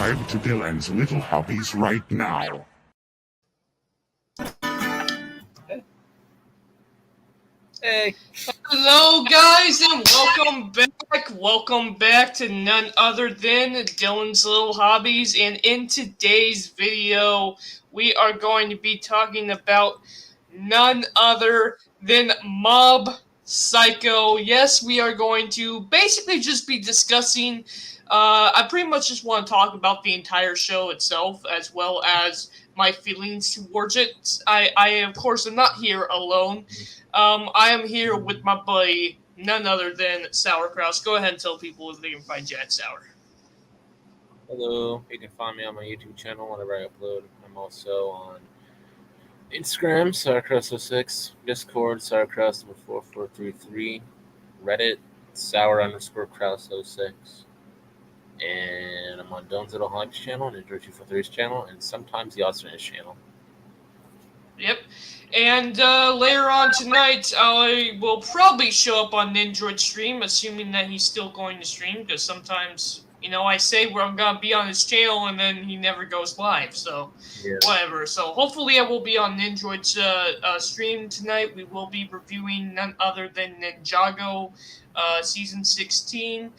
subscribe to Dylan's Little Hobbies right now. Hey. Hello guys and welcome back. Welcome back to none other than Dylan's Little Hobbies, and in today's video we are going to be talking about none other than Mob Psycho. Yes, we are going to basically just be discussing I pretty much just want to talk about the entire show itself as well as my feelings towards it. I of course am not here alone. I am here with my buddy, none other than Sauerkraut. Go ahead and tell people if they can find you at Sour. Hello, you can find me on my YouTube channel whenever I upload. I'm also on Instagram, Sauerkraut06, Discord, Sauerkraut4433, Reddit, Sour_Kraus06, and I'm on Dylan's Little Hobbies channel, Ninja243's channel, and sometimes the Awesomeness channel. Yep. And later on tonight, I will probably show up on Nindroid's stream, assuming that he's still going to stream, because sometimes, you know, I say where I'm going to be on his channel, and then he never goes live, so whatever. So hopefully I will be on Nindroid's stream tonight. We will be reviewing none other than Ninjago Season 16.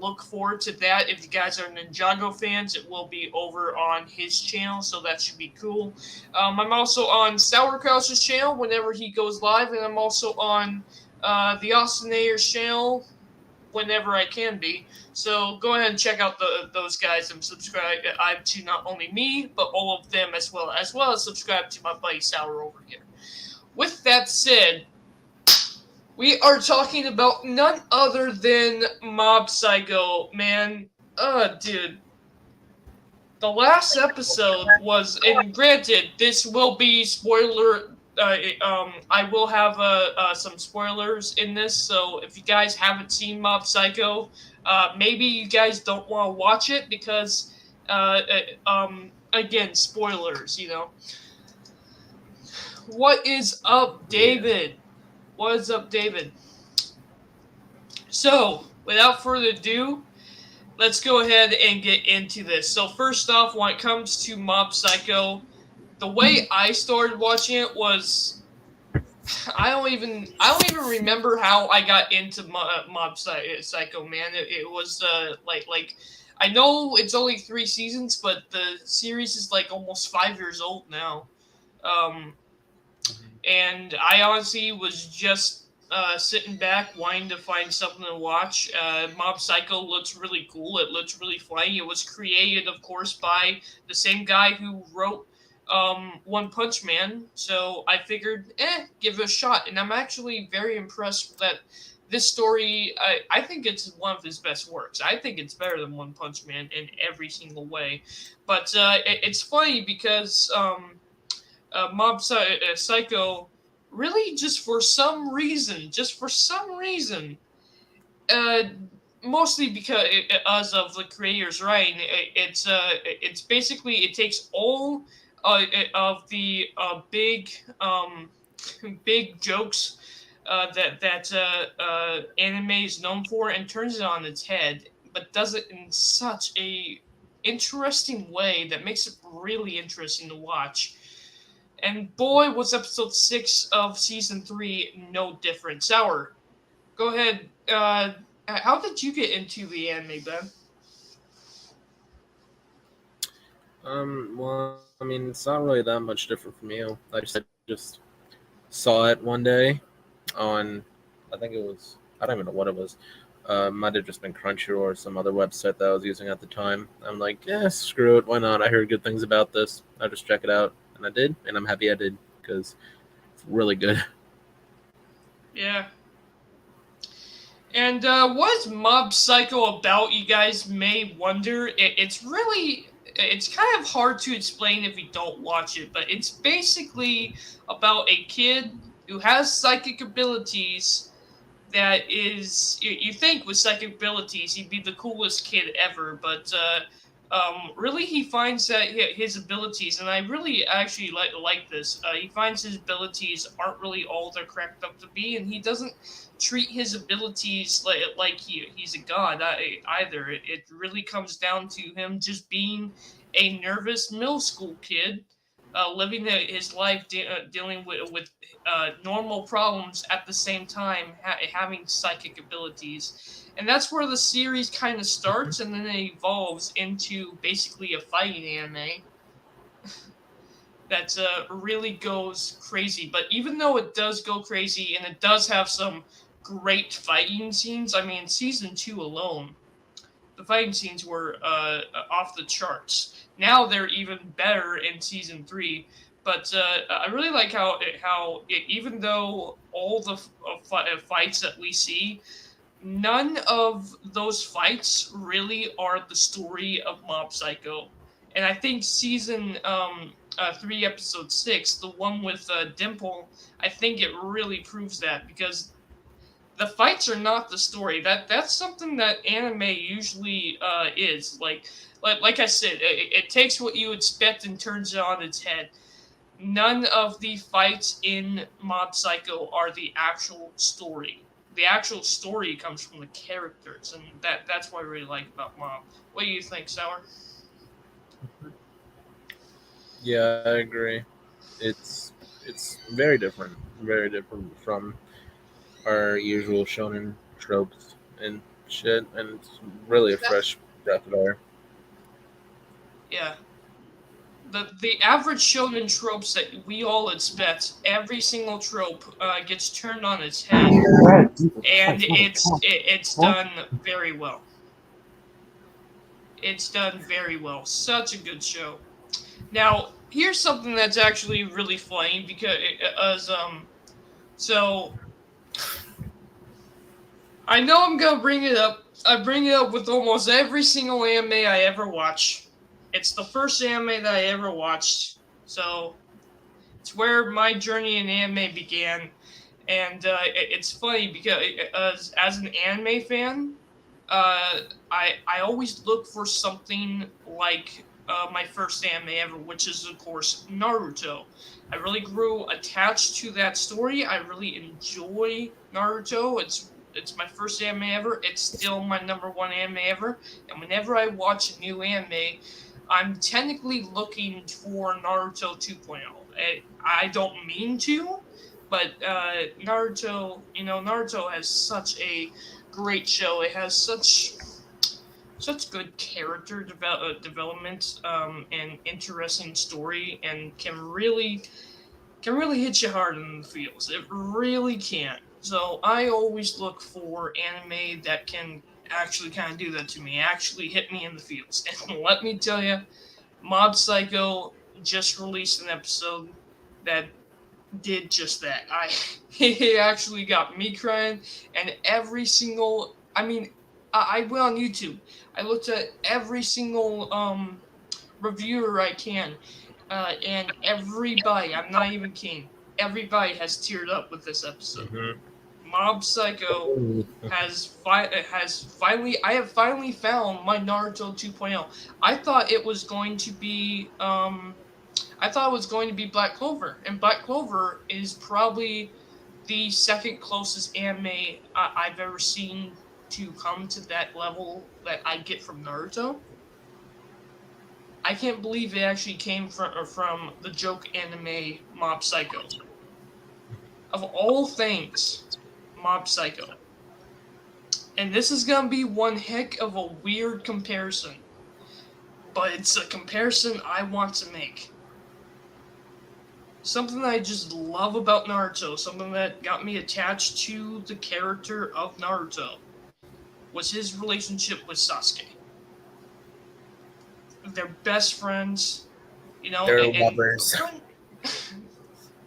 Look forward to that. If you guys are Ninjago fans, it will be over on his channel, so that should be cool. I'm also on Sauerkraut's channel whenever he goes live, and I'm also on the Awesomeness channel whenever I can be. So go ahead and check out those guys and subscribe to not only me, but all of them as well as subscribe to my buddy Sour over here. With that said, we are talking about none other than Mob Psycho, man. Dude. The last episode was, and granted, this will be spoiler. I will have some spoilers in this, so if you guys haven't seen Mob Psycho, maybe you guys don't want to watch it because, again, spoilers, you know. What is up, David? What is up, David? So, without further ado, let's go ahead and get into this. So first off, when it comes to Mob Psycho, the way I started watching it was I don't even remember how I got into Mob Psycho, man. It was like I know it's only 3 seasons, but the series is like almost 5 years old now. And I honestly was just sitting back, wanting to find something to watch. Mob Psycho looks really cool. It looks really funny. It was created, of course, by the same guy who wrote One Punch Man. So I figured, give it a shot. And I'm actually very impressed that this story, I think it's one of his best works. I think it's better than One Punch Man in every single way. But it's funny because Mob Psycho really just for some reason, mostly because of the creators writing, it's basically, it takes all of the big jokes that anime is known for and turns it on its head, but does it in such a interesting way that makes it really interesting to watch. And boy, was episode 6 of season 3 no different. Sour, go ahead. How did you get into the anime, Ben? Well, I mean, it's not really that much different from you. I just saw it one day on, I think it was, I don't even know what it was. Might have just been Crunchyroll or some other website that I was using at the time. I'm like, yeah, screw it, why not? I heard good things about this. I'll just check it out. And I did, and I'm happy I did, because it's really good. Yeah. And what is Mob Psycho about, you guys may wonder. It's kind of hard to explain if you don't watch it, but it's basically about a kid who has psychic abilities that is, you think with psychic abilities he'd be the coolest kid ever, but really he finds that his abilities, and I really actually like this. He finds his abilities aren't really all they're cracked up to be, and he doesn't treat his abilities like he's a god either. It really comes down to him just being a nervous middle school kid, living his life dealing with normal problems at the same time having psychic abilities. And that's where the series kind of starts, and then it evolves into basically a fighting anime that really goes crazy. But even though it does go crazy, and it does have some great fighting scenes, I mean, season 2 alone, the fighting scenes were off the charts. Now they're even better in season 3. But I really like even though all the fights that we see, none of those fights really are the story of Mob Psycho. And I think season 3, episode 6, the one with Dimple, I think it really proves that, because the fights are not the story. That's something that anime usually is. Like I said, it takes what you expect and turns it on its head. None of the fights in Mob Psycho are the actual story. The actual story comes from the characters, and that's what I really like about Mob. What do you think, Sour? Yeah, I agree. It's very different from our usual shonen tropes and shit, and it's really a That, fresh breath of air. yeah. The average shonen tropes that we all expect, every single trope gets turned on its head, and it's done very well. It's done very well. Such a good show. Now, here's something that's actually really funny because so I know I'm gonna bring it up. I bring it up with almost every single anime I ever watch. It's the first anime that I ever watched, so it's where my journey in anime began. And it's funny because as an anime fan, uh, I always look for something like my first anime ever, which is of course Naruto. I really grew attached to that story. I really enjoy Naruto. It's my first anime ever. It's still my number one anime ever. And whenever I watch a new anime, I'm technically looking for Naruto 2.0. I don't mean to, but Naruto has such a great show. It has such good character development and interesting story, and can really hit you hard in the feels. It really can. So I always look for anime that can actually kind of do that to me, actually hit me in the feels. And let me tell you, Mob Psycho just released an episode that did just that. He actually got me crying, and every single. I mean, I went on YouTube. I looked at every single reviewer I can, and everybody. I'm not even kidding. Everybody has teared up with this episode. Hmm. Mob Psycho has finally. I have finally found my Naruto 2.0. I thought it was going to be I thought it was going to be Black Clover, and Black Clover is probably the second closest anime I've ever seen to come to that level that I get from Naruto. I can't believe it actually came from the joke anime Mob Psycho. Of all things, Mob Psycho. And this is gonna be one heck of a weird comparison, but it's a comparison I want to make. Something that I just love about Naruto, something that got me attached to the character of Naruto, was his relationship with Sasuke. They're best friends, They're and lovers.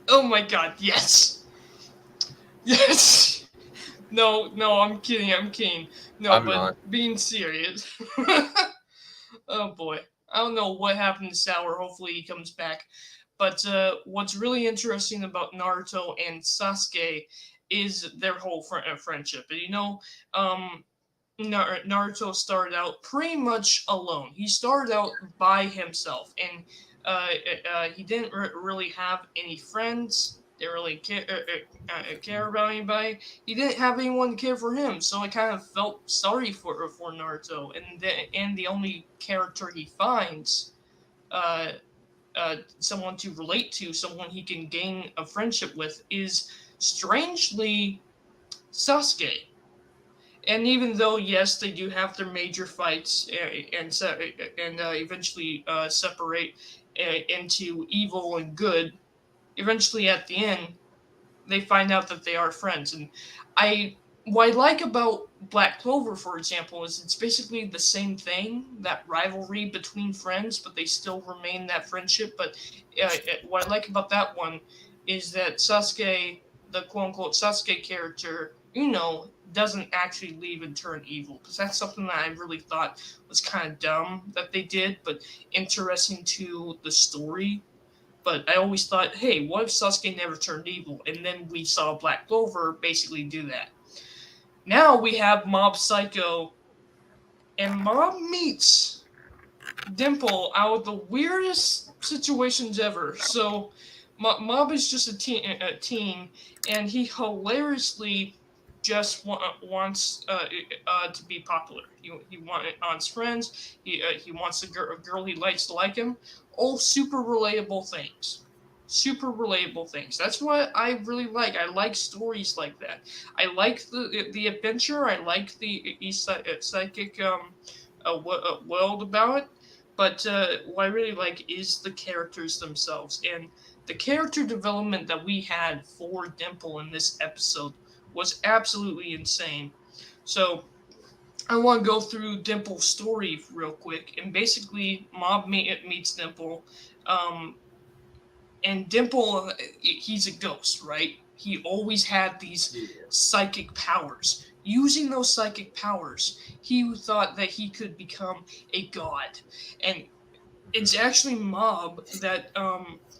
oh my god, yes! Yes! No, I'm kidding, I'm kidding. No, I'm but not. being serious. Oh boy. I don't know what happened to Sour. Hopefully he comes back. But what's really interesting about Naruto and Sasuke is their whole friendship. And um, Naruto started out pretty much alone. He started out by himself, and he didn't really have any friends. Didn't really care about anybody. He didn't have anyone to care for him, so I kind of felt sorry for Naruto. And the only character he finds, uh, someone to relate to, someone he can gain a friendship with, is strangely Sasuke. And even though, yes, they do have their major fights and eventually separate into evil and good, eventually at the end they find out that they are friends. And I what I like about Black Clover, for example, is it's basically the same thing, that rivalry between friends, but they still remain that friendship. But what I like about that one is that Sasuke, the quote unquote Sasuke character, doesn't actually leave and turn evil. Because that's something that I really thought was kind of dumb that they did, but interesting to the story. But I always thought, hey, what if Sasuke never turned evil? And then we saw Black Clover basically do that. Now we have Mob Psycho, and Mob meets Dimple out of the weirdest situations ever. So Mob is just a teen, and he hilariously just wants to be popular. He wants friends. He wants a girl he likes to like him. All super relatable things. Super relatable things. That's what I really like. I like stories like that. I like the adventure. I like the psychic world about it. But what I really like is the characters themselves. And the character development that we had for Dimple in this episode was absolutely insane. So I want to go through Dimple's story real quick. And basically, Mob meets Dimple. And Dimple, he's a ghost, right? He always had these psychic powers. Using those psychic powers, he thought that he could become a god. And it's actually Mob that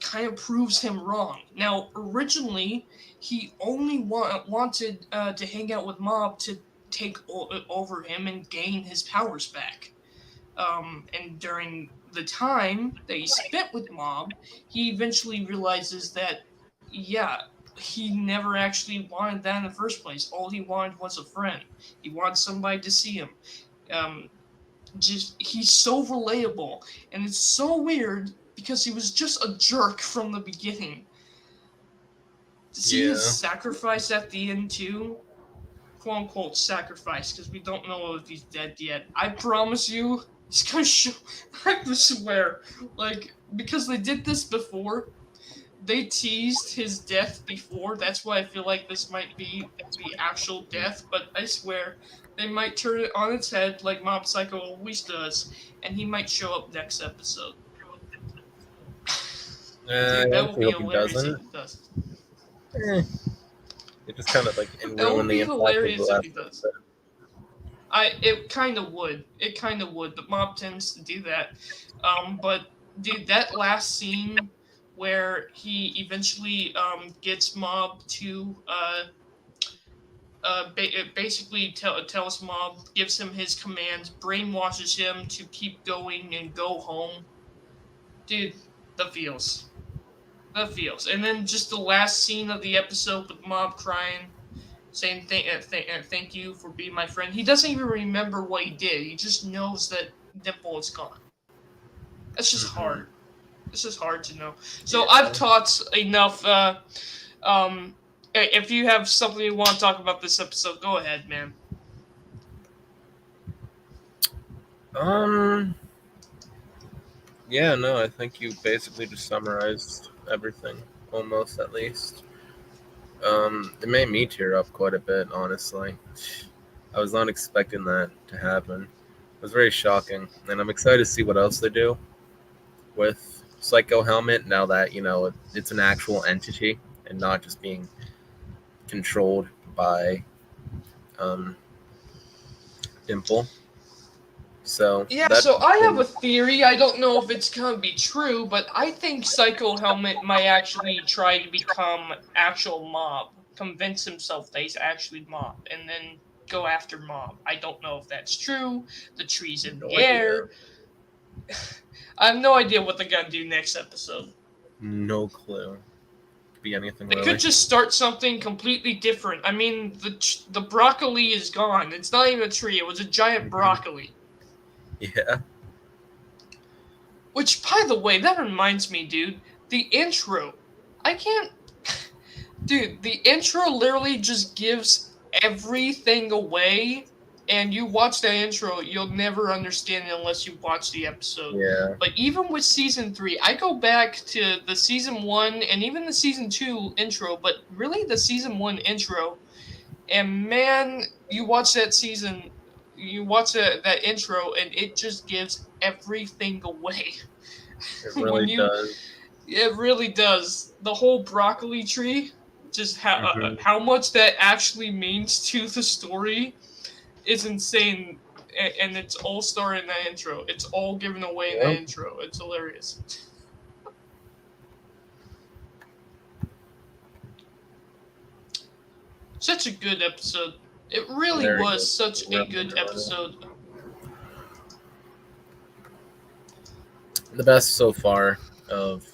kind of proves him wrong. Now, originally, he only wanted to hang out with Mob to take over him and gain his powers back. And during the time that he spent with Mob, he eventually realizes that, yeah, he never actually wanted that in the first place. All he wanted was a friend. He wanted somebody to see him. He's so relatable, and it's so weird because he was just a jerk from the beginning. To see his sacrifice at the end too, quote unquote sacrifice, because we don't know if he's dead yet. I promise you, he's gonna show. I swear, because they did this before, they teased his death before. That's why I feel like this might be the actual death. But I swear, they might turn it on its head like Mob Psycho always does, and he might show up next episode. Dude, that would be hilarious if he does. It just kind of That would be hilarious if he does. It kind of would. But Mob tends to do that. But dude, that last scene where he eventually gets Mob to basically tells Mob, gives him his commands, brainwashes him to keep going and go home. Dude, the feels. And then just the last scene of the episode with Mob crying, saying thank you for being my friend. He doesn't even remember what he did. He just knows that Dimple is gone. That's just hard. It's just hard to know. So I've talked enough. If you have something you want to talk about this episode, go ahead, man. Yeah, no, I think you basically just summarized everything, almost at least. It made me tear up quite a bit, honestly. I was not expecting that to happen. It was very shocking, and I'm excited to see what else they do with Psycho Helmet now that, it's an actual entity and not just being controlled by Dimple. So I have a theory. I don't know if it's gonna be true, but I think Psycho Helmet might actually try to become actual Mob, convince himself that he's actually Mob, and then go after Mob. I don't know if that's true. The tree's in the idea. air. I have no idea what they're gonna do next episode. No clue. Could be anything. They really. could just start something completely different. I mean, the broccoli is gone. It's not even a tree. It was a giant broccoli. Yeah. Which, by the way, that reminds me, dude. The intro. I can't... Dude, the intro literally just gives everything away. And you watch that intro, you'll never understand it unless you watch the episode. Yeah. But even with Season 3, I go back to the Season 1 and even the Season 2 intro, but really the Season 1 intro. And man, you watch that season, you watch that intro, and it just gives everything away. It really does. It really does. The whole broccoli tree, just how much that actually means to the story is insane, and it's all started in that intro. It's all given away in that intro. It's hilarious. Such a good episode. It really was such a good episode. The best so far of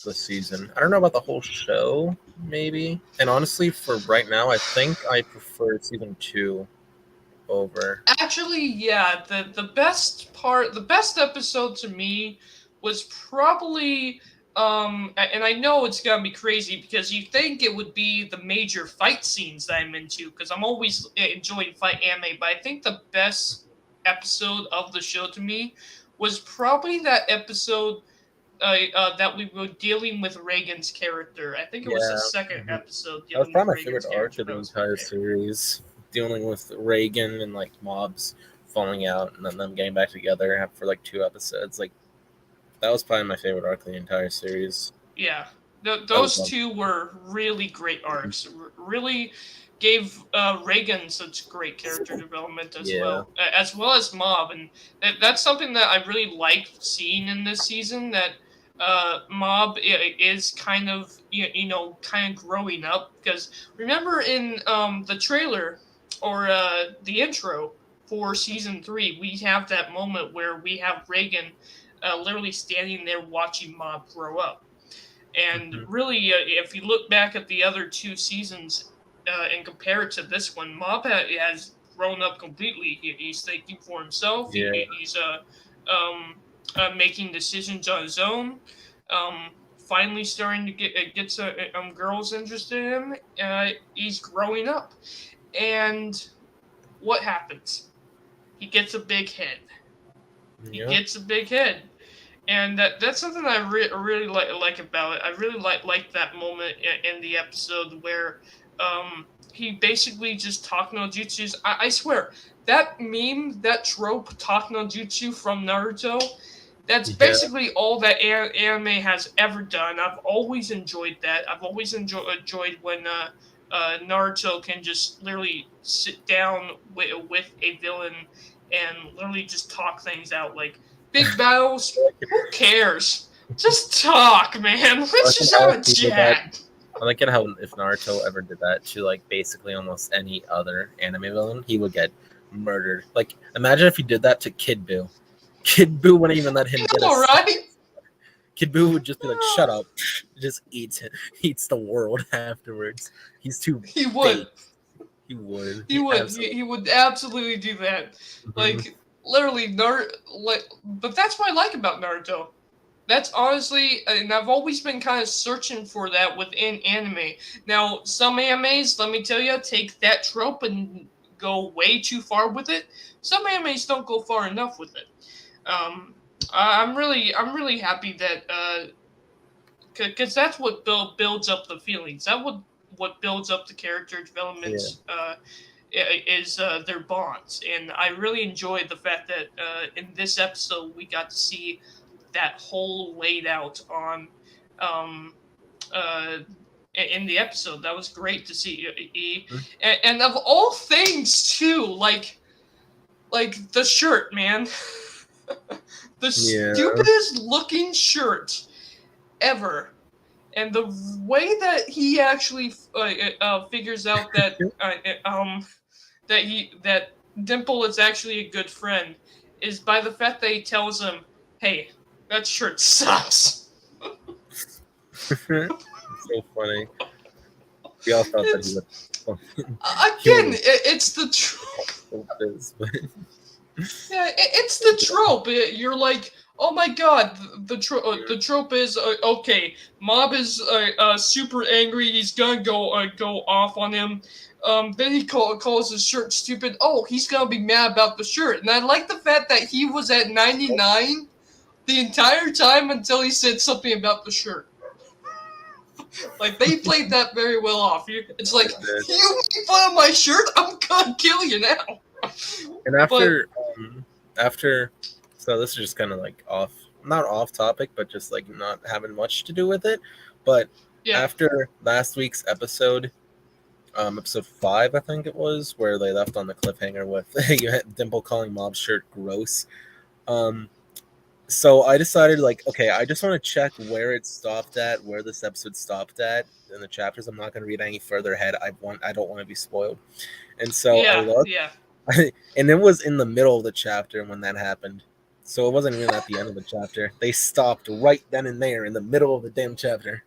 the season. I don't know about the whole show, maybe. And honestly, for right now, I think I prefer season 2 over. Actually, yeah, the best episode to me was probably and I know it's gonna be crazy because you think it would be the major fight scenes that I'm into because I'm always enjoying fight anime, but I think the best episode of the show to me was probably that episode that we were dealing with Reagan's character. I think it was the second episode. That was probably my favorite arc of the entire series, dealing with Reagan and like mobs falling out and then them getting back together for like 2 episodes. Like that was probably my favorite arc of the entire series. Yeah, those 2 were really great arcs. Really gave Reagan such great character development as well as Mob, and that's something that I really liked seeing in this season. That Mob is kind of kind of growing up because remember in the trailer or the intro for season 3, we have that moment where we have Reagan literally standing there watching Mob grow up. And really, if you look back at the other 2 seasons and compare it to this one, Mob has grown up completely. He's thinking for himself. Yeah. He's making decisions on his own. Finally starting to get some girls interested in him. He's growing up. And what happens? He gets a big head. He gets a big head. And that's something I really like about it. I really like that moment in the episode where he basically just talk no jutsus. I swear, that meme, that trope, talk no jutsu from Naruto, that's basically all that anime has ever done. I've always enjoyed that. I've always enjoyed when Naruto can just literally sit down with a villain and literally just talk things out. Like, big battles, who cares? Just talk, man. Let's just have a chat. I like it how if Naruto ever did that to like basically almost any other anime villain, he would get murdered. Like, imagine if he did that to Kid Buu. Kid Buu wouldn't even let him get all right. Kid Buu would just be like, "Shut up!" Just eats the world afterwards. He's too. He would. He would. He would absolutely do that. Like. Literally, but that's what I like about Naruto. That's honestly, and I've always been kind of searching for that within anime. Now, some animes, let me tell you, take that trope and go way too far with it. Some animes don't go far enough with it. I'm really happy that, because that's what builds up the feelings. That's what builds up the character developments. Is their bonds, and I really enjoyed the fact that in this episode we got to see that whole laid out on in the episode. That was great to see. And of all things too, like the shirt, man. The stupidest looking shirt ever. And the way that he actually figures out that that Dimple is actually a good friend is by the fact that he tells him, "Hey, that shirt sucks." It's so funny. We all thought that he It's would. again, it's the yeah, it's the trope. You're like, oh my god, the trope is okay. Mob is super angry. He's gonna go off on him. Then he calls his shirt stupid. Oh, he's gonna be mad about the shirt. And I like the fact that he was at 99 the entire time until he said something about the shirt. Like they played that very well off. It's like you make fun of my shirt, I'm gonna kill you now. And after, so this is just kind of like not off topic, but just like not having much to do with it. But Yeah. after last week's episode, episode 5, I think it was, where they left on the cliffhanger with you had Dimple calling Mob's shirt gross. So I decided, like, okay, I just want to check where it stopped at, where this episode stopped at in the chapters. I'm not going to read any further ahead. I don't want to be spoiled. And so I looked, and it was in the middle of the chapter when that happened. So it wasn't even at the end of the chapter. They stopped right then and there in the middle of the damn chapter.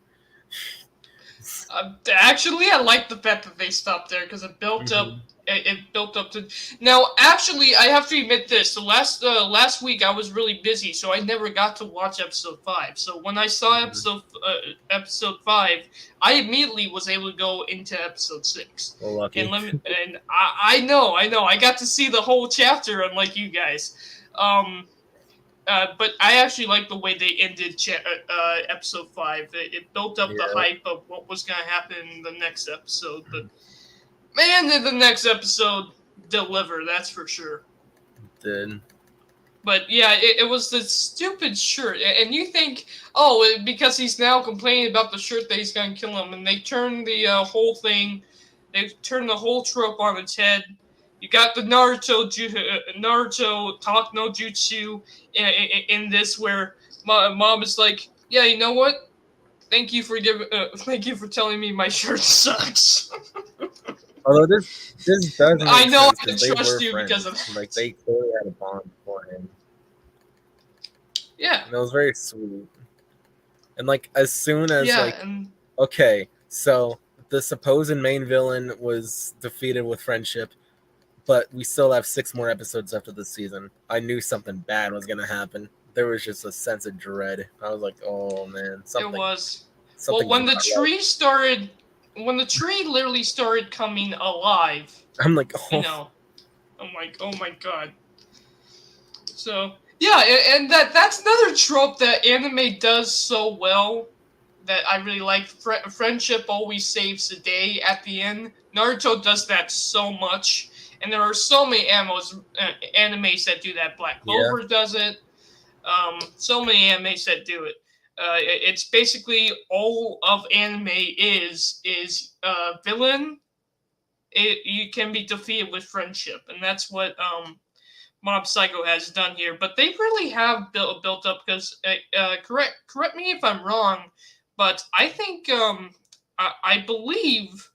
Actually, I like the fact that they stopped there because it built up. It built up to now. Actually, I have to admit this: the last week I was really busy, so I never got to watch episode 5. So when I saw episode 5, I immediately was able to go into episode 6. Well, lucky. And I know, I got to see the whole chapter, unlike you guys. But I actually like the way they ended episode 5. It built up the hype of what was going to happen in the next episode. But man, did the next episode deliver, that's for sure. It did. But yeah, it was the stupid shirt. And you think, oh, because he's now complaining about the shirt that he's going to kill him. And they turn the whole thing, they turn the whole trope on its head. You got the Naruto talk no jutsu in this, where Mom is like, yeah, you know what? Thank you for telling me my shirt sucks. Although this does. I know I can trust you because of that. Like they clearly had a bond beforehand. Yeah. And it was very sweet. And like as soon as okay, so the supposed main villain was defeated with friendship. But we still have 6 more episodes after the season. I knew something bad was going to happen. There was just a sense of dread. I was like, oh, man. It was. Well, when the tree literally started coming alive. I'm like, oh. You know, I'm like, oh, my God. So, yeah, and that's another trope that anime does so well that I really like. Friendship always saves the day at the end. Naruto does that so much. And there are so many animes that do that. Black Clover does it. So many animes that do it. It's basically all of anime is villain. You can be defeated with friendship, and that's what Mob Psycho has done here. But they really have built up because correct me if I'm wrong, but I think I believe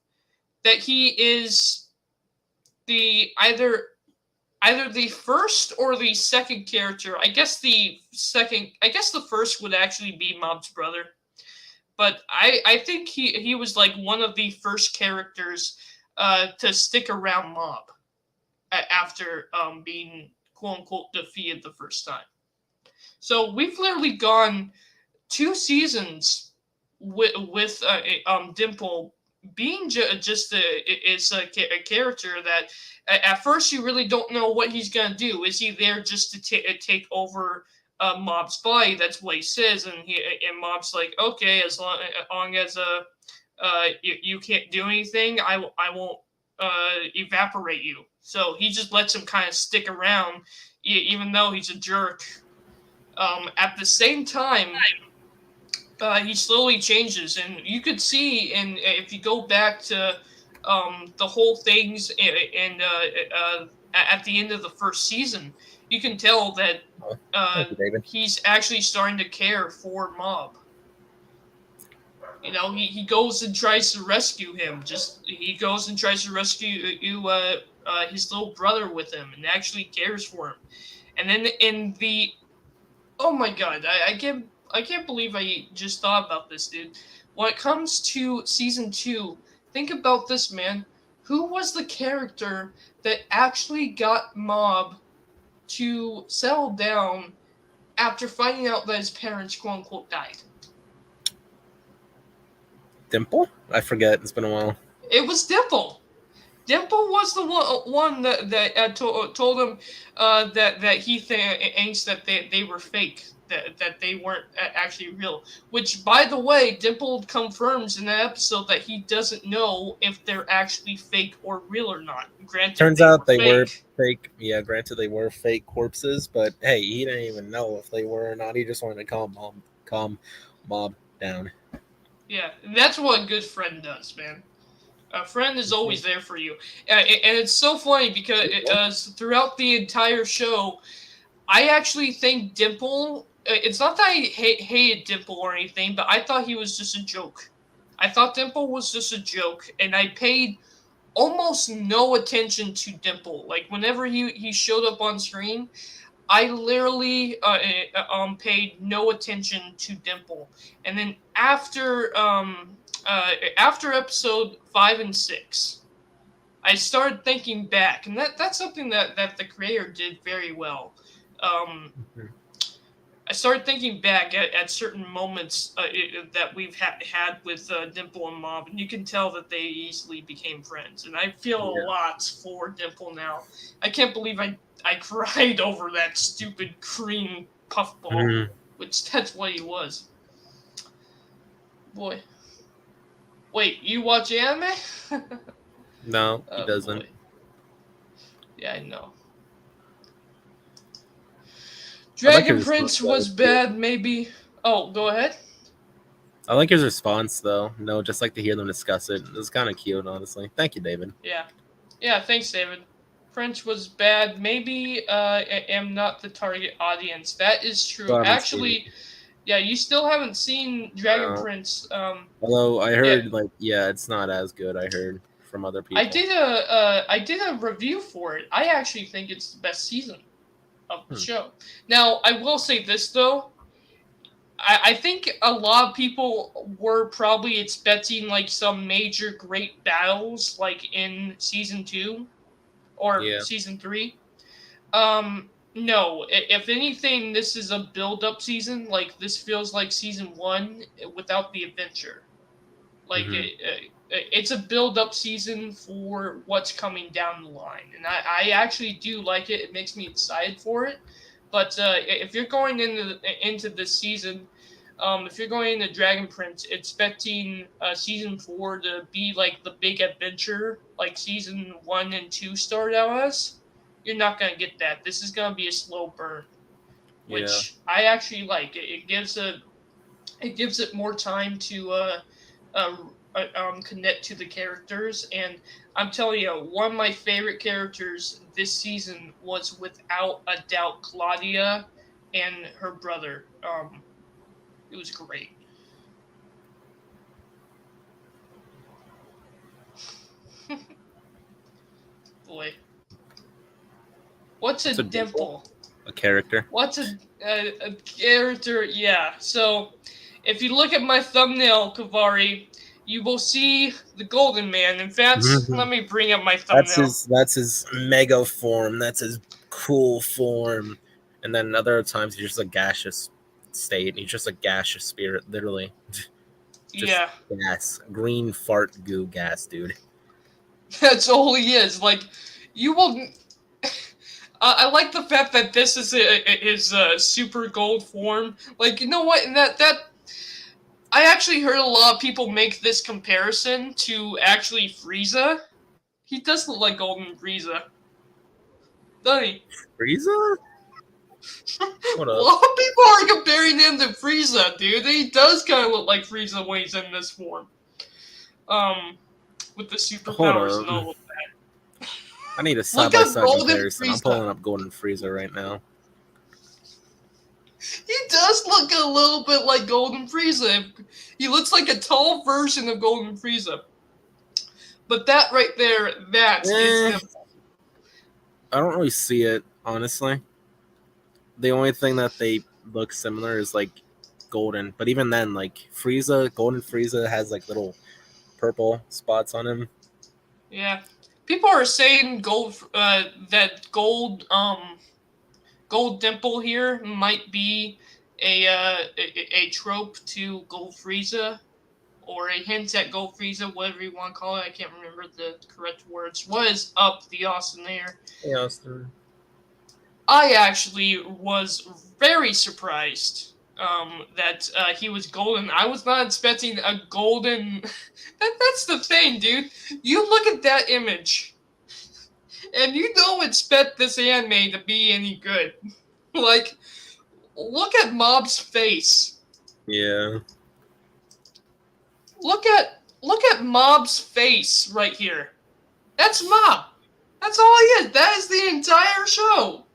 that he is the either the first or the second character. I guess the first would actually be Mob's brother. But I think he was like one of the first characters to stick around Mob after being quote unquote defeated the first time. So we've literally gone 2 seasons with Dimple being just a character that at first you really don't know what he's gonna do. Is he there just to take over Mob's body? That's what he says, and Mob's like, okay, as long as you can't do anything, I won't evaporate you. So he just lets him kind of stick around, even though he's a jerk. At the same time, he slowly changes, and you could see, and if you go back to the whole things and at the end of the first season, you can tell that he's actually starting to care for Mob. You know, he goes and tries to rescue him. He goes and tries to rescue his little brother with him and actually cares for him. And then in the oh my god, I can't believe I just thought about this, dude. When it comes to season 2, think about this, man. Who was the character that actually got Mob to settle down after finding out that his parents, quote unquote, died? Dimple? I forget. It's been a while. It was Dimple. Dimple was the one that told him that he thinks that they were fake, that they weren't actually real. Which, by the way, Dimple confirms in that episode that he doesn't know if they're actually fake or real or not. Granted, Turns out they were fake. fake. Yeah, granted they were fake corpses, but hey, he didn't even know if they were or not. He just wanted to calm Mob down. Yeah, and that's what a good friend does, man. A friend is always there for you. And it's so funny because throughout the entire show, I actually think Dimple... It's not that I hated Dimple or anything, but I thought he was just a joke. I thought Dimple was just a joke, and I paid almost no attention to Dimple. Like, whenever he showed up on screen, I literally paid no attention to Dimple. And then after episode 5 and 6, I started thinking back, and that's something that the creator did very well. I started thinking back at certain moments that we've had with Dimple and Mob, and you can tell that they easily became friends. And I feel a lot for Dimple now. I can't believe I cried over that stupid cream puffball, which that's what he was. Boy. Wait, you watch anime? No, he doesn't. Boy. Yeah, I know. Dragon Prince was bad, maybe. Oh, go ahead. I like his response, though. No, just like to hear them discuss it. It was kind of cute, honestly. Thank you, David. Yeah, thanks, David. French was bad. Maybe I am not the target audience. That is true. Actually, yeah, you still haven't seen Dragon Prince. Although I heard, it's not as good. I heard from other people. I did a review for it. I actually think it's the best season of the show. Now, I will say this though. I think a lot of people were probably expecting like some major great battles like in season 2 or season 3. No, if anything, this is a build-up season. Like, this feels like season 1 without the adventure. Like, it's a build-up season for what's coming down the line. And I actually do like it. It makes me excited for it. But if you're going into this season, if you're going into Dragon Prince expecting season 4 to be like the big adventure, like season 1 and 2 started out as, you're not going to get that. This is going to be a slow burn, which I actually like. It gives it more time to connect to the characters. And I'm telling you, one of my favorite characters this season was without a doubt Claudia and her brother. It was great. Boy. What's a dimple? A character. What's a character? Yeah. So, if you look at my thumbnail, Kavari, you will see the Golden Man. In fact, let me bring up my thumbnail. That's his mega form. That's his cool form. And then other times he's just a gaseous state. He's just a gaseous spirit, literally. Gas. Green fart goo gas, dude. That's all he is. Like, you will... I like the fact that this is his super gold form. Like, you know what? That I actually heard a lot of people make this comparison to actually Frieza. He does look like Golden Frieza, doesn't he? Frieza? What up? A lot of people are comparing him to Frieza, dude. He does kind of look like Frieza when he's in this form. With the superpowers and all of that. I need a side-by-side comparison. I'm pulling up Golden Frieza right now. He does look a little bit like Golden Frieza. He looks like a tall version of Golden Frieza. But that right there, that is him. I don't really see it, honestly. The only thing that they look similar is like Golden, but even then, like Golden Frieza has like little purple spots on him. Yeah, people are saying that gold dimple here might be a trope to Gold Frieza, or a hint at Gold Frieza, whatever you want to call it. I can't remember the correct words. What is up, the Austin there? Hey, Austin. I actually was very surprised that he was golden. I was not expecting a golden. That's the thing, dude. You look at that image, and you don't expect this anime to be any good. Like, look at Mob's face. Yeah. Look at Mob's face right here. That's Mob. That's all he is. That is the entire show.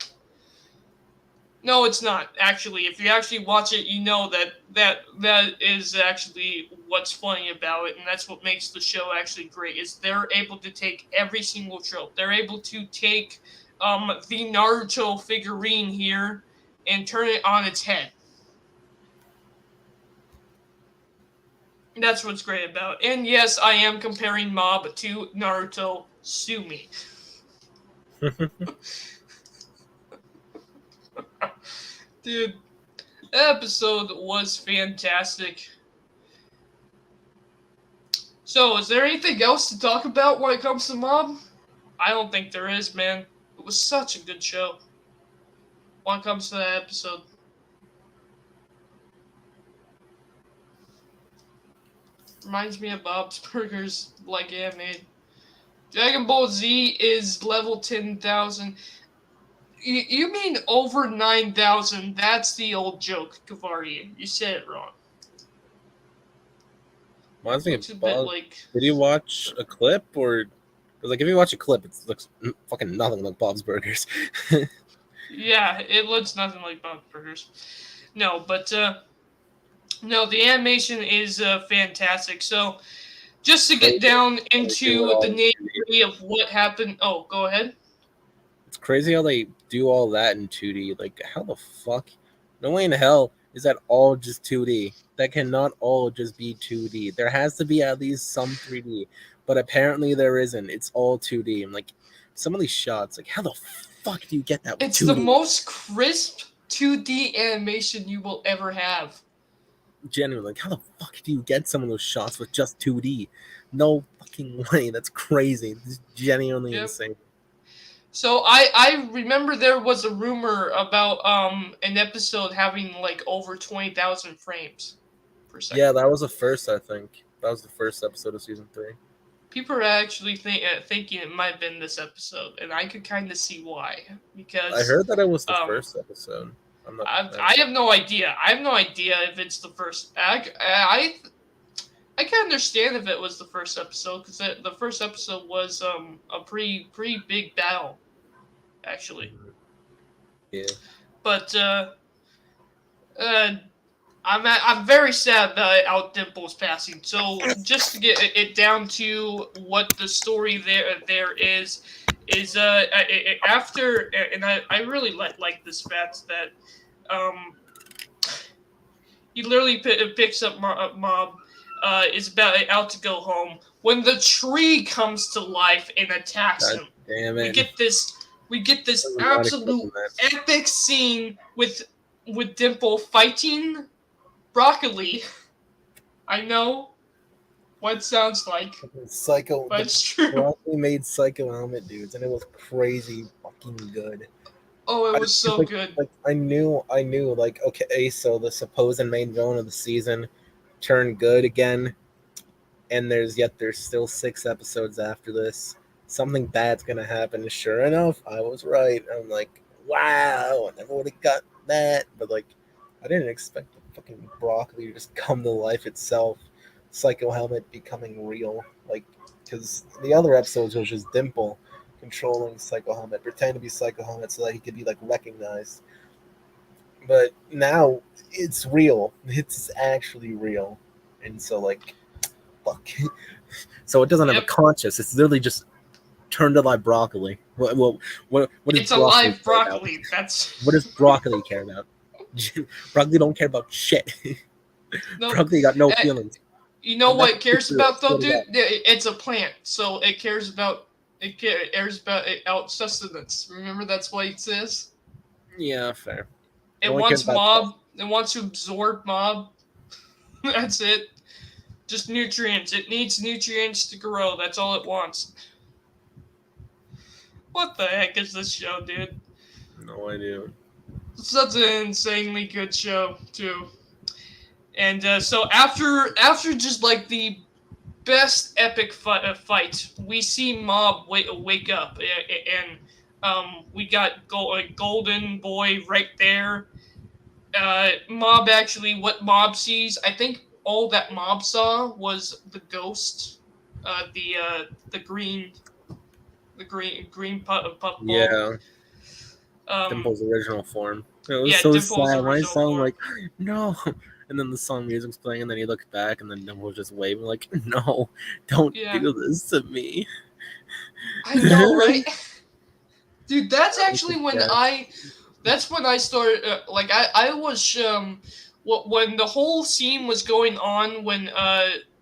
No, it's not. Actually, if you actually watch it, you know that is actually what's funny about it, and that's what makes the show actually great. Is they're able to take every single trope. They're able to take the Naruto figurine here and turn it on its head. That's what's great about it. And yes, I am comparing Mob to Naruto. Sue me. Dude, that episode was fantastic. So, is there anything else to talk about when it comes to Mob? I don't think there is, man. It was such a good show when it comes to that episode. Reminds me of Bob's Burgers, like anime. Dragon Ball Z is level 10,000. You mean over 9,000? That's the old joke, Kavari. You said it wrong. Reminds me It's a of bit Bob. like... Did you watch a clip or? Because like if you watch a clip, it looks fucking nothing like Bob's Burgers. Yeah, it looks nothing like Bob's Burgers. No, but no, the animation is fantastic. So, just to get down into the nitty-gritty of what happened. Oh, go ahead. It's crazy how they do all that in 2D. Like, how the fuck? No way in hell is that all just 2D. That cannot all just be 2D. There has to be at least some 3D. But apparently there isn't. It's all 2D. And like, some of these shots, like, how the fuck do you get that with It's 2D? the most crisp 2D animation you will ever have. Genuinely, like, how the fuck do you get some of those shots with just 2D? No fucking way. That's crazy. It's genuinely insane. So I remember there was a rumor about an episode having like over 20,000 frames per second. Yeah, that was the first, I think. That was the first episode of season 3. People are actually thinking it might have been this episode, and I could kind of see why. Because I heard that it was the first episode. I have no idea. I have no idea if it's the first. I can understand if it was the first episode, because the first episode was a pretty big battle, actually. Yeah. But I'm very sad about Out Dimple's passing. So just to get it down to what the story there is after, and I really like this fact that he literally picks up Mob. Is about out to go home when the tree comes to life and attacks him. Damn it. We get this absolute epic scene with Dimple fighting Broccoli. I know what it sounds like. Psycho, but it's true. Broccoli made Psycho Helmet dudes, and it was crazy fucking good. Oh, it was so good. Like I knew, like, okay, so the supposed main villain of the season turned good again, and there's still 6 episodes after this. Something bad's gonna happen. And sure enough, I was right. I'm like, wow, I never would have got that. But like, I didn't expect the fucking Broccoli to just come to life itself. Psycho Helmet becoming real, like, because the other episodes was just Dimple controlling Psycho Helmet, pretending to be Psycho Helmet so that he could be like recognized. But now it's real. It's actually real, and so like, fuck. So it doesn't have a conscience. It's literally just turned to like broccoli. What does It's a broccoli live care about? broccoli. That's What does broccoli care about? Broccoli don't care about shit. no. Broccoli got no eh, feelings. You know And what that's it cares true. about though, What is dude? that? It's a plant, so it cares about out sustenance. Remember that's what it says. Yeah, fair. It only cares wants about mob. It wants to absorb mob. That's it. Just nutrients. It needs nutrients to grow. That's all it wants. What the heck is this show, dude? No idea. Such an insanely good show too. And so after just like the best epic fight, we see Mob wake up, and we got Golden Boy right there. Mob actually, what Mob sees, I think all that Mob saw was the ghost, the green puff ball. Yeah, Dimple's original form. It was Yeah, so Dimple's sad when I original saw him form. like, no. And then the song music's playing, and then he looked back, and then Dimple was just waving like, no, don't Yeah. do this to me. I know, right? Dude, that's actually Yeah. that's when I started, like, I was, when the whole scene was going on, when,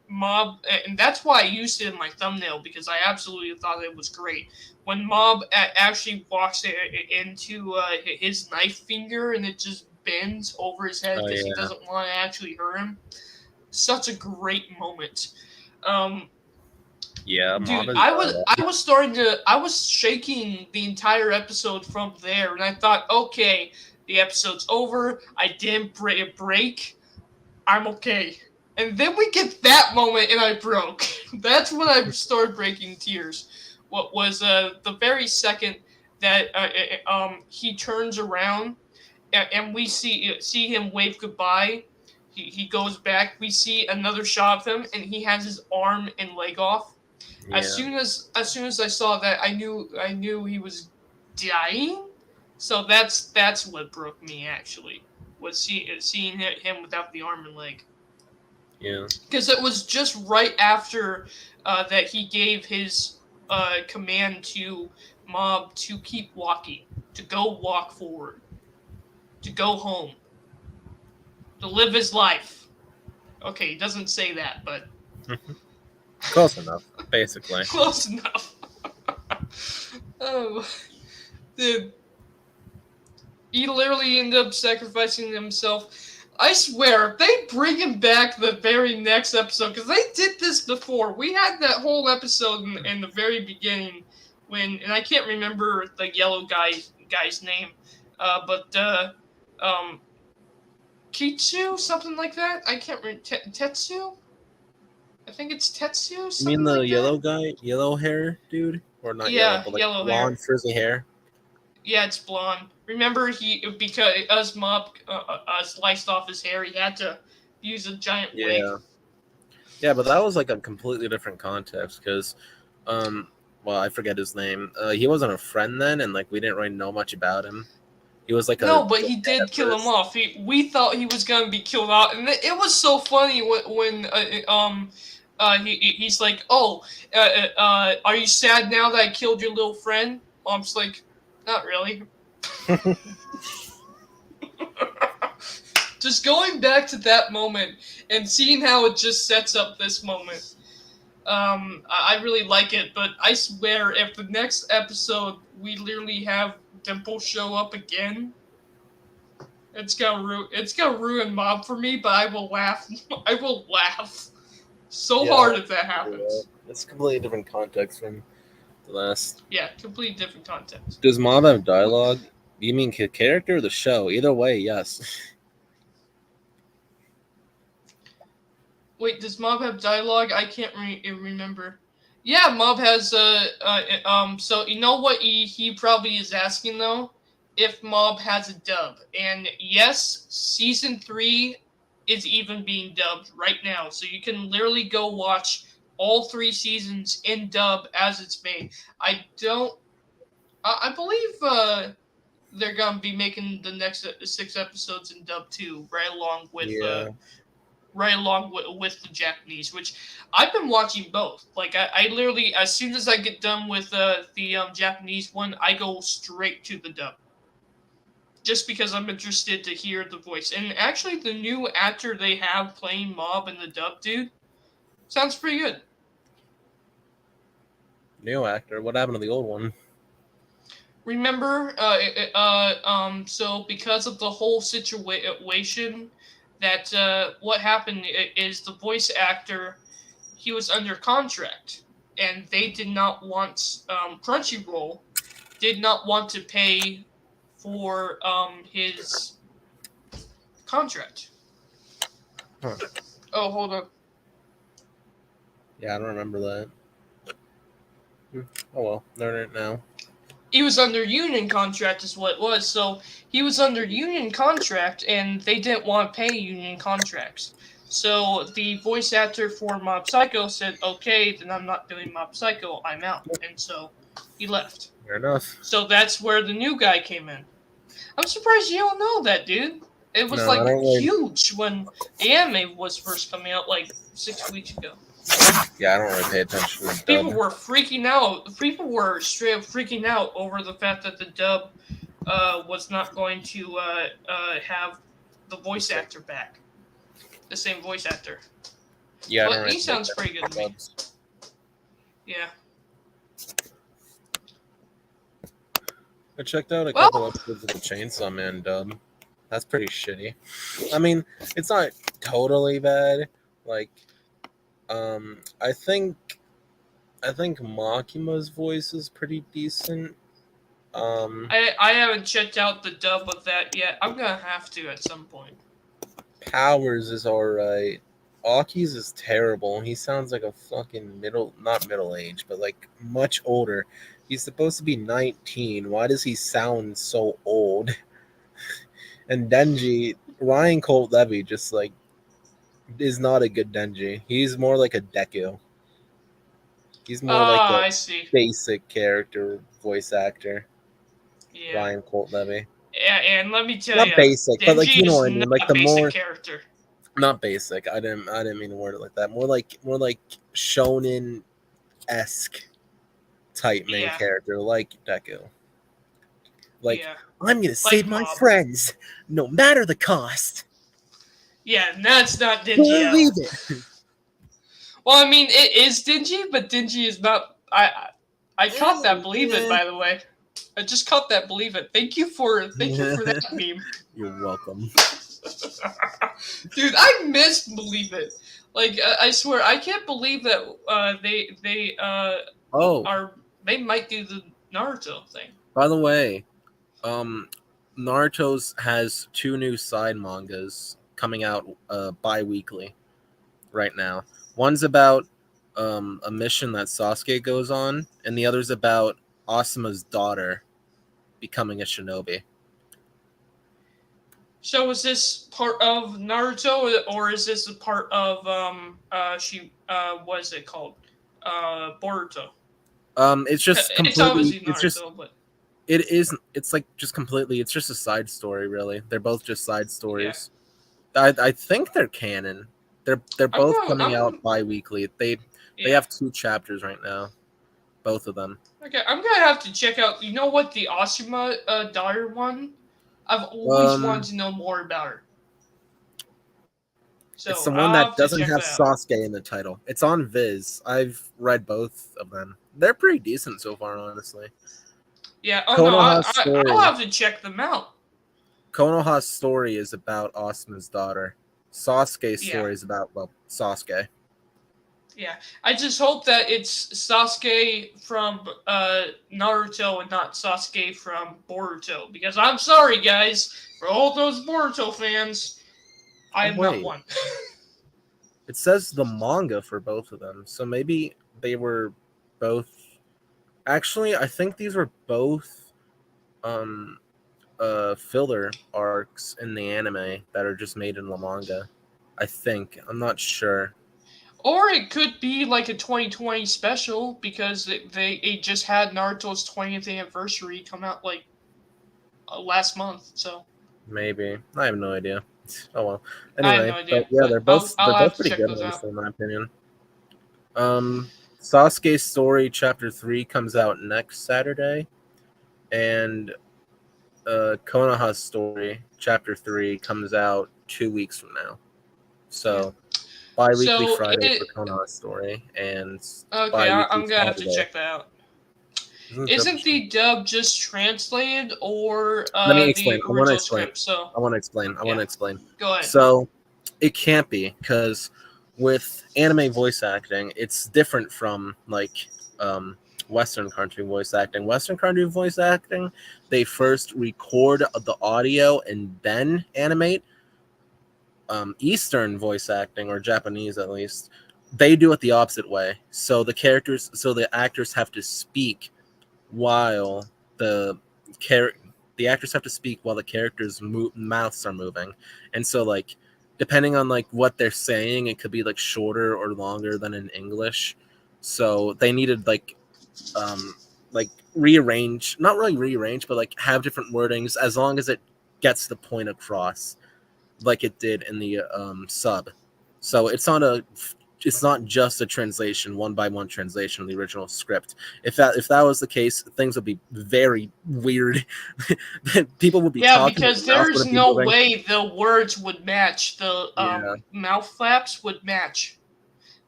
Mob, and that's why I used it in my thumbnail, because I absolutely thought it was great. When Mob actually walks into, his knife finger, and it just bends over his head, Oh, because he yeah. doesn't want to actually hurt him. Such a great moment. Yeah, Mom Dude, is I was shaking the entire episode from there, and I thought, okay, the episode's over. I didn't break. I'm okay. And then we get that moment, and I broke. That's when I started breaking tears. What was the very second that he turns around, and we see him wave goodbye. He goes back. We see another shot of him, and he has his arm and leg off. Yeah. As soon as I saw that, I knew he was dying. So that's what broke me, actually, was seeing him without the arm and leg. Yeah. Because it was just right after that he gave his command to Mob to keep walking, to go walk forward, to go home, to live his life. Okay, he doesn't say that, but Close enough, basically. close enough. Oh, dude. He literally ended up sacrificing himself. I swear, if they bring him back the very next episode, because they did this before. We had that whole episode in the very beginning when, and I can't remember the yellow guy's name, but Kitsu, something like that. I can't remember. Tetsu. I think it's Tetsu. You Something mean the like yellow that. guy, yellow hair dude, or not yellow, Yeah, but like yellow blonde hair. frizzy hair? Yeah, it's blonde. Remember, because Mob sliced off his hair, he had to use a giant wig. Yeah, but that was like a completely different context because, well, I forget his name. He wasn't a friend then, and like we didn't really know much about him. He was like No, but he did kill him off. We thought he was gonna be killed out, and it was so funny when he's like, "Oh, are you sad now that I killed your little friend?" Mom's like, "Not really." Just going back to that moment and seeing how it just sets up this moment. I really like it, but I swear, if the next episode we literally have Dimple show up again, it's gonna ruin Mob for me. But I will laugh. I will laugh so hard if that happens. It's a completely different context from the last. Yeah, completely different context. Does Mob have dialogue? You mean character or the show? Either way, yes. Wait, does Mob have dialogue? I can't remember. Yeah, Mob has so you know what he probably is asking though? If Mob has a dub. And yes, season 3 is even being dubbed right now. So you can literally go watch all 3 seasons in dub as it's made. I believe they're gonna be making the next 6 episodes in dub too, right along with right along with the Japanese, which I've been watching both. Like I literally, as soon as I get done with the Japanese one, I go straight to the dub. Just because I'm interested to hear the voice. And actually, the new actor they have playing Mob in the dub, dude, sounds pretty good. New actor. What happened to the old one? Remember, so because of the whole situation, that what happened is the voice actor, he was under contract, and they did not want, Crunchyroll did not want to pay for his contract. Huh. Oh, hold on. Yeah, I don't remember that. Oh well, learn it now. He was under union contract is what it was. So he was under union contract, and they didn't want to pay union contracts. So the voice actor for Mob Psycho said, okay, then I'm not doing Mob Psycho, I'm out. And so he left. Fair enough. So that's where the new guy came in. I'm surprised you don't know that, dude. It was No, I don't really- huge when the anime was first coming out like 6 weeks ago. Yeah, I don't really pay attention to the People dub. were freaking out. People were straight up freaking out over the fact that the dub was not going to have the voice actor back. The same voice actor. Yeah, I But don't really he pay sounds attention pretty good to me. dubs. Yeah. I checked out a Well- couple episodes of the Chainsaw Man dub. That's pretty shitty. I mean, it's not totally bad. Like, I think Makima's voice is pretty decent. I haven't checked out the dub of that yet. I'm gonna have to at some point. Powers is alright. Aki's is terrible. He sounds like a fucking not middle age, but like much older. He's supposed to be 19. Why does he sound so old? And Denji, Ryan Colt Levy just like is not a good Denji. He's more like a Deku. He's more like I a see. basic character voice actor. Yeah. Ryan Colt Levy. Yeah, and let me tell Not you, basic, but like you know what I mean. Like a the basic more character. not basic. I didn't mean to word it like that. More like shonen esque type main Yeah. character, like Deku. Like Yeah. I'm gonna save my Mob. friends, no matter the cost. Yeah, and that's not Dingy. Believe it. Well, I mean, it is Dingy, but Dingy is not. I caught that. Believe it, by the way. I just caught that. Believe it. Thank you for that meme. You're welcome. Dude, I missed Believe It. Like, I swear, I can't believe that they Oh, they might do the Naruto thing. by the way, Naruto's has 2 new side mangas coming out bi-weekly right now. One's about a mission that Sasuke goes on, and the other's about Asuma's daughter becoming a shinobi. So is this part of Naruto, or is this a part of what is it called? Boruto. It's just It's obviously completely. Naruto, It's just but it is. It's like just completely. It's just a side story, really. They're both just side stories. I think they're canon. They're both coming out bi-weekly. They have 2 chapters right now, both of them. Okay, I'm gonna have to check out. You know what, the Asuma daughter one? I've always wanted to know more about her. So It's the one I'll that have to doesn't check have that out. Sasuke in the title. It's on Viz. I've read both of them. They're pretty decent so far, honestly. Yeah. Oh no, Konoha's story. I'll have to check them out. Konoha's story is about Asuma's daughter. Sasuke's Yeah. story is about Sasuke. Yeah, I just hope that it's Sasuke from Naruto and not Sasuke from Boruto. Because I'm sorry, guys, for all those Boruto fans, I am not Wait. one. It says the manga for both of them, so maybe they were both. Actually, I think these were both filler arcs in the anime that are just made in the manga. I think. I'm not sure. Or it could be like a 2020 special because it just had Naruto's 20th anniversary come out like last month. So Maybe. I have no idea. Oh well. I have no Anyway, idea, but yeah, but they're both I'll have to pretty check good those ones out. in my opinion. Sasuke's Story Chapter 3 comes out next Saturday, and Konoha's Story Chapter 3 comes out 2 weeks from now. So bi-weekly So Friday for Konoha's Story, and okay, bi-weekly I'm gonna have to Saturday. check that out. Isn't Isn't the dub just translated or Let me explain. the I want to original explain. script? So I want to explain. go ahead. So it can't be, because with anime voice acting, it's different from like Western country voice acting. Western country voice acting, they first record the audio and then animate. Eastern voice acting, or Japanese at least, they do it the opposite way. So the actors have to speak while the actors have to speak while the characters' mouths are moving, and so like depending on like what they're saying, it could be like shorter or longer than in English. So they needed like rearrange, not really rearrange, but like have different wordings as long as it gets the point across, like it did in the sub. So it's not just a translation, one by one translation of the original script. If that was the case, things would be very weird. People would be Yeah, talking, because their mouth there's wouldn't be no moving. way the words would match. The Yeah. mouth flaps would match.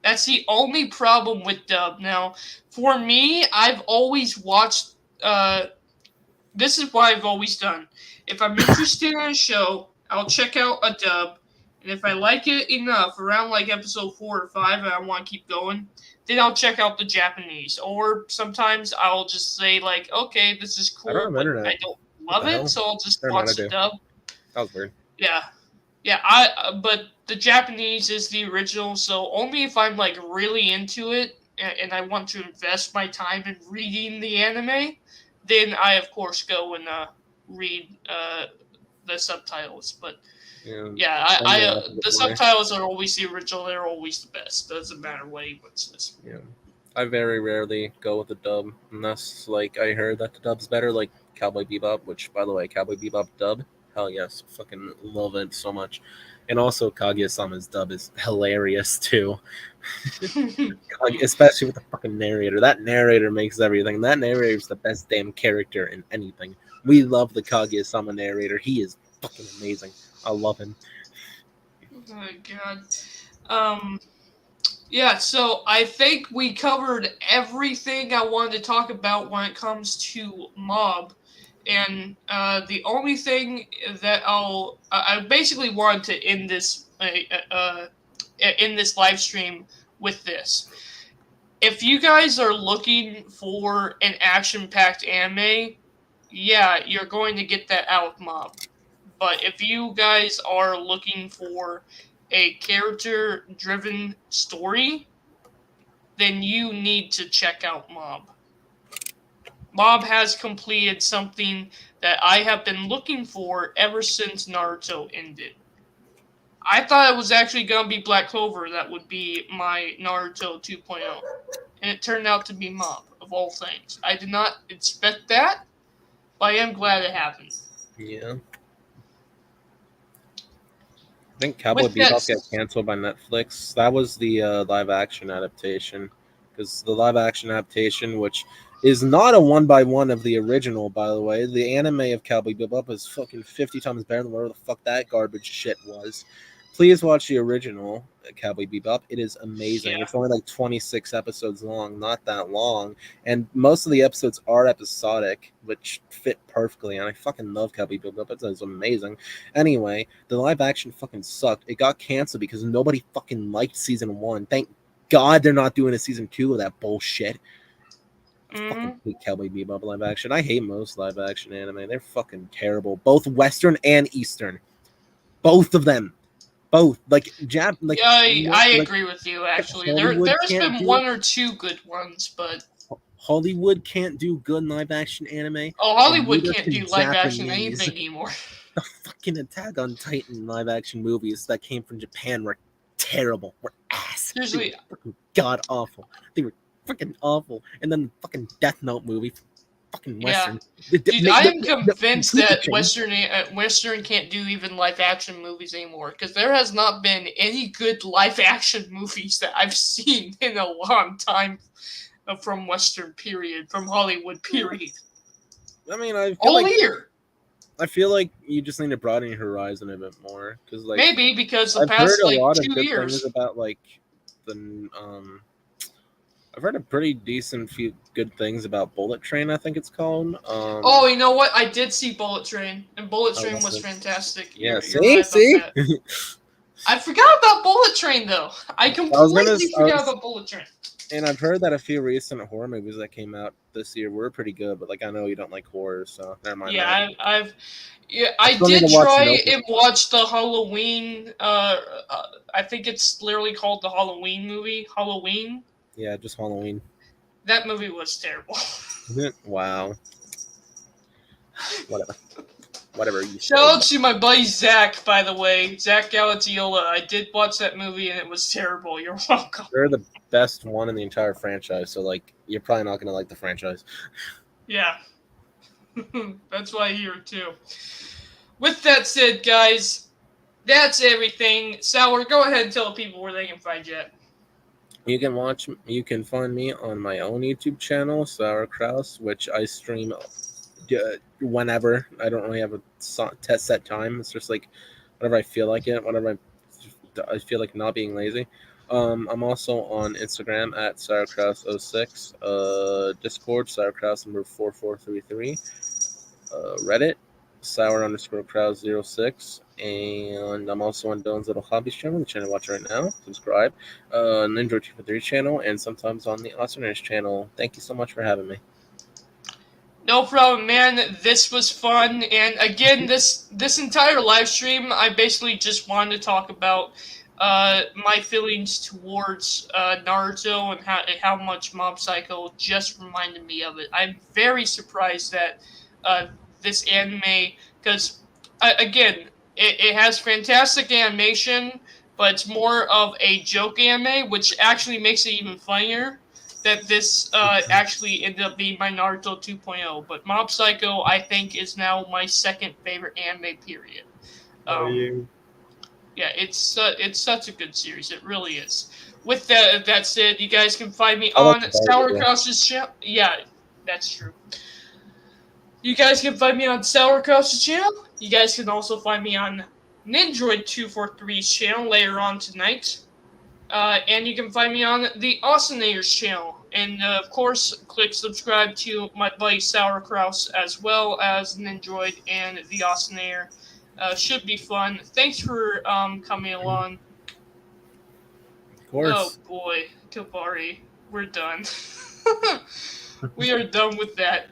That's the only problem with dub. Now, for me, I've always watched. This is what I've always done. If I'm interested in a show, I'll check out a dub, and if I like it enough, around like episode 4 or 5, and I want to keep going, then I'll check out the Japanese. Or sometimes I'll just say like, okay, this is I don't cool, have but internet. I don't love the hell? it, so I'll just Never mind, watch I the do. dub. That was weird. Yeah. Yeah, but the Japanese is the original, so only if I'm like really into it and I want to invest my time in reading the anime, then I of course go and read the subtitles. But yeah, the subtitles are always the original. They're always the best. Doesn't matter what anyone says. Yeah, I very rarely go with the dub unless like I heard that the dub's better, like Cowboy Bebop, which by the way, Cowboy Bebop dub, hell yes, fucking love it so much. And also Kaguya-sama's dub is hilarious too. Especially with the fucking narrator. That narrator makes everything. That narrator is the best damn character in anything. We love the Kaguya-sama narrator. He is fucking amazing. I love him. Oh my god. Yeah, so I think we covered everything I wanted to talk about when it comes to Mob. And the only thing that I basically wanted to end this live stream with this. If you guys are looking for an action-packed anime, yeah, you're going to get that out of Mob. But if you guys are looking for a character-driven story, then you need to check out Mob. Mob has completed something that I have been looking for ever since Naruto ended. I thought it was actually going to be Black Clover that would be my Naruto 2.0, and it turned out to be Mob, of all things. I did not expect that, but I am glad it happened. Yeah. I think Cowboy Bebop got canceled by Netflix. That was the live action adaptation. Because the live action adaptation, which is not a one by one of the original, by the way, the anime of Cowboy Bebop is fucking 50 times better than whatever the fuck that garbage shit was. Please watch the original Cowboy Bebop. It is amazing. Yeah. It's only like 26 episodes long, not that long. And most of the episodes are episodic, which fit perfectly. And I fucking love Cowboy Bebop. It's amazing. Anyway, the live action fucking sucked. It got canceled because nobody fucking liked season 1. Thank God they're not doing a season 2 of that bullshit. I fucking hate Cowboy Bebop live action. I hate most live action anime. They're fucking terrible. Both Western and Eastern. Both of them. Both. Like, yeah, I agree with you, actually. There's been one or two good ones, but Hollywood can't do good live action anime. Oh, Hollywood can't do live action anything anymore. The fucking Attack on Titan live action movies that came from Japan were terrible. Were ass. Seriously. They were fucking god awful. They were freaking awful. And then the fucking Death Note movie. Fucking Yeah. Western. Dude, I am convinced Sleeper that King. Western can't do even live action movies anymore because there has not been any good live action movies that I've seen in a long time from Western period, from Hollywood period. I mean, I feel All like year. I feel like you just need to broaden your horizon a bit more because, like, Maybe because the I've heard past a like lot of 2 good years. things about like the I've heard a pretty decent few good things about Bullet Train. I think it's called. Oh, you know what? I did see Bullet Train, and Bullet Oh, Train that's was it. fantastic. Yeah, You're right about see. that. I forgot about Bullet Train though. I completely forgot about Bullet Train. And I've heard that a few recent horror movies that came out this year were pretty good, but like I know you don't like horror, so never mind that. Yeah, I still need did to watch try Notebook. and watch the Halloween. I think it's literally called the Halloween movie. Halloween. Yeah, just Halloween. That movie was terrible. Wow. Whatever. Shout out to my buddy Zach, by the way, Zach Galatiola. I did watch that movie and it was terrible. You're welcome. They're the best one in the entire franchise, so like you're probably not gonna like the franchise. Yeah. That's why you're here too. With that said, guys, that's everything. Sour, go ahead and tell people where they can find you at. You can find me on my own YouTube channel, Sour Kraus, which I stream whenever. I don't really have a set time. It's just like whenever I feel like it, whenever I feel like not being lazy. I'm also on Instagram at SourKraus06, Discord SourKraus number 4433, Reddit Sour_Kraus06, and I'm also on Dylan's Little Hobbies channel, the channel watch right now. Subscribe. Ninja243 channel, and sometimes on the Awesomeness channel. Thank you so much for having me. No problem, man. This was fun, and again, this entire live stream, I basically just wanted to talk about my feelings towards Naruto and how much Mob Psycho just reminded me of it. I'm very surprised that this anime, because again, it has fantastic animation, but it's more of a joke anime, which actually makes it even funnier. That this actually ended up being my Naruto 2.0, but Mob Psycho I think is now my second favorite anime. Period. Yeah, it's such a good series. It really is. With that said, you guys can find me on Sourkraus's channel. Yeah, that's true. You guys can find me on Sourkraus's channel. You guys can also find me on Nindroid243's channel later on tonight. And you can find me on the Awesomenators channel. And of course, click subscribe to my buddy Sour Kraus as well as Nindroid and the Awesomenator. Should be fun. Thanks for coming along. Of course. Oh boy, Kabari, we're done. We are done with that.